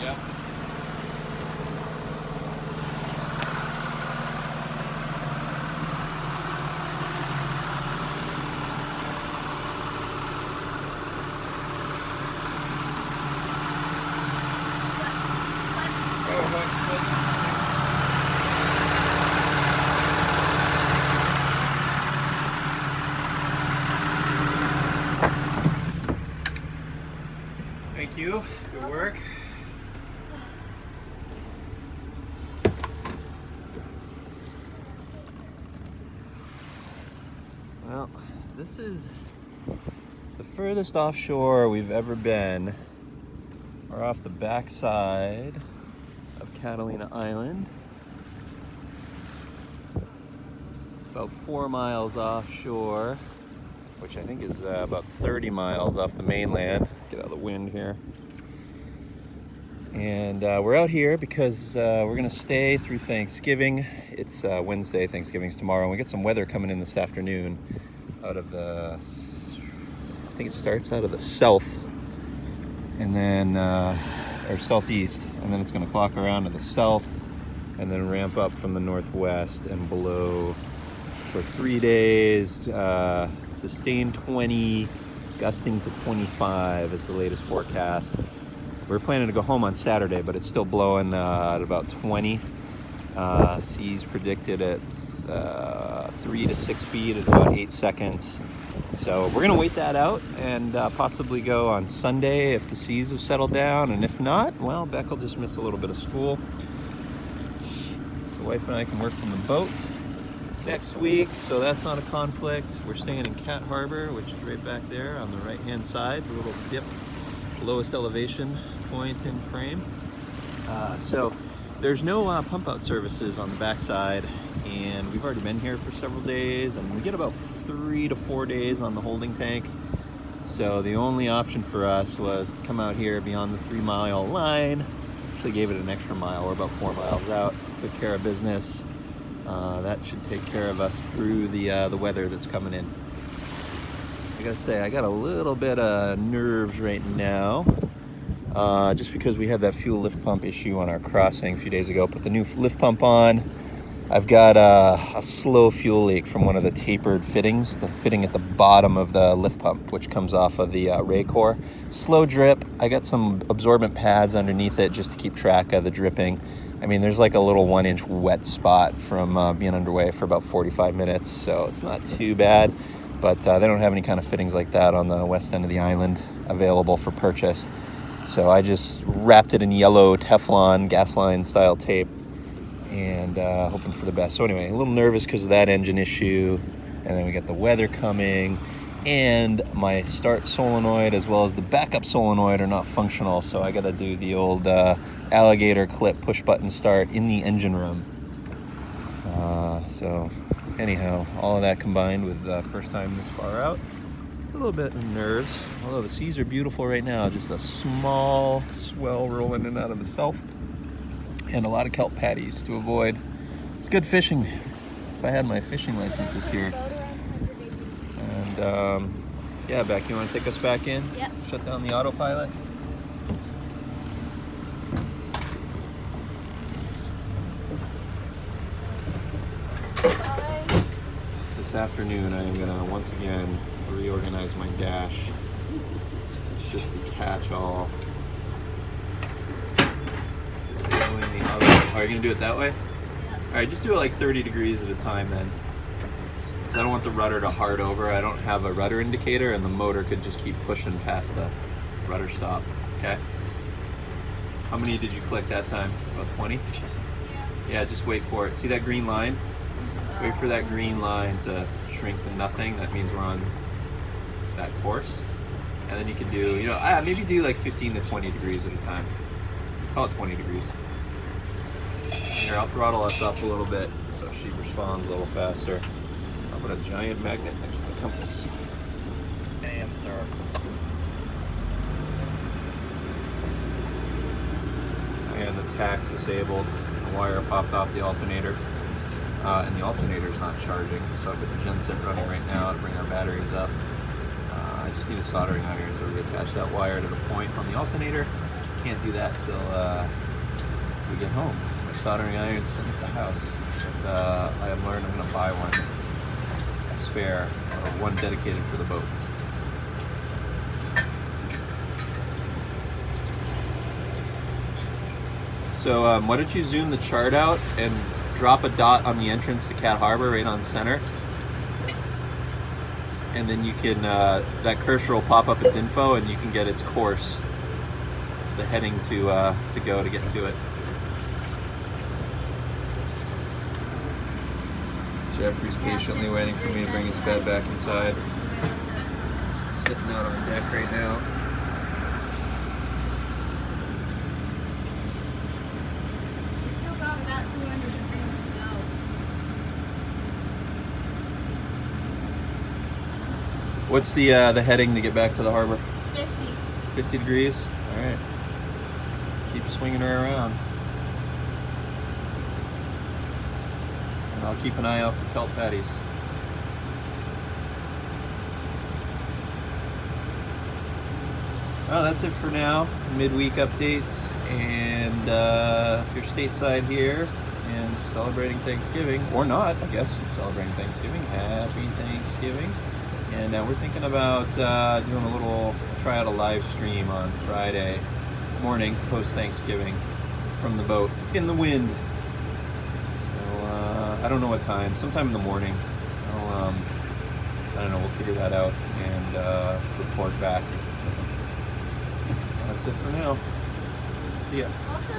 Yeah. Thank you. Good work. Well, this is the furthest offshore we've ever been. We're off the backside of Catalina Island. About 4 miles offshore, which I think is about 30 miles off the mainland. Get out of the wind here. And we're out here because we're gonna stay through Thanksgiving. It's Wednesday, Thanksgiving's tomorrow, and we get some weather coming in this afternoon out of the, I think it starts out of the south, and then, or southeast, and then it's gonna clock around to the south, and then ramp up from the northwest and below for 3 days. Sustained 20, gusting to 25 is the latest forecast. We're planning to go home on Saturday, but it's still blowing at about 20. Seas predicted at 3 to 6 feet at about 8 seconds. So we're gonna wait that out and possibly go on Sunday if the seas have settled down, and if not, well, Beck will just miss a little bit of school. The wife and I can work from the boat next week, so that's not a conflict. We're staying in Cat Harbor, which is right back there on the right-hand side, the little dip, lowest elevation point in frame. So there's no pump out services on the backside, and we've already been here for several days, and we get about 3 to 4 days on the holding tank. So the only option for us was to come out here beyond the 3-mile line. Actually gave it an extra mile. We're about 4 miles out. Took care of business. That should take care of us through the weather that's coming in. I gotta say, I got a little bit of nerves right now, just because we had that fuel lift pump issue on our crossing a few days ago. Put the new lift pump on. I've got a slow fuel leak from one of the tapered fittings, the fitting at the bottom of the lift pump, which comes off of the ray core. Slow drip. I got some absorbent pads underneath it just to keep track of the dripping. I mean, there's like a little 1-inch wet spot from being underway for about 45 minutes, so it's not too bad. But they don't have any kind of fittings like that on the west end of the island available for purchase. So I just wrapped it in yellow Teflon gas line style tape and hoping for the best. So anyway, a little nervous because of that engine issue. And then we got the weather coming, and my start solenoid as well as the backup solenoid are not functional. So I got to do the old alligator clip push button start in the engine room. So anyhow, all of that combined with the first time this far out, a little bit of nerves, although the seas are beautiful right now. Just a small swell rolling in out of the south, and a lot of kelp patties to avoid. It's good fishing. If I had my fishing license this year. And yeah, Beck, you want to take us back in? Yep. Shut down the autopilot. This afternoon I am going to once again reorganize my dash. It's just the catch-all. Disabling the auto. Oh, are you going to do it that way? Alright, just do it like 30 degrees at a time then. Because I don't want the rudder to hard over. I don't have a rudder indicator, and the motor could just keep pushing past the rudder stop. Okay? How many did you click that time? About 20? Yeah, just wait for it. See that green line? Wait for that green line to shrink to nothing. That means we're on that course. And then you can do, maybe do like 15 to 20 degrees at a time. Call it 20 degrees. Here, I'll throttle us up a little bit so she responds a little faster. I'll put a giant magnet next to the compass. Damn, dark. And the tach's disabled. The wire popped off the alternator. And the alternator's not charging, so I've got the genset running right now to bring our batteries up. I just need a soldering iron to reattach that wire to the point on the alternator. can't do that till we get home. So my soldering iron's sitting at the house. But I have learned I'm gonna buy one, a spare, or one dedicated for the boat. So why don't you zoom the chart out and drop a dot on the entrance to Cat Harbor right on center. And then you can, that cursor will pop up its info and you can get its course, the heading to go to get to it. Jeffrey's patiently waiting for me to bring his bed back inside. Sitting out on deck right now. Still got about 200 degrees to go. What's the heading to get back to the harbor? 50. 50 degrees? All right. Keep swinging her around. And I'll keep an eye out for kelp patties. Well, that's it for now. Midweek updates. And if you're stateside here and celebrating Thanksgiving, or not, I guess, celebrating Thanksgiving, happy Thanksgiving. And we're thinking about doing a little, try out a live stream on Friday morning, post-Thanksgiving, from the boat, in the wind. So, I don't know what time, sometime in the morning. I don't know, we'll figure that out and report back. That's it for now. See ya. Also,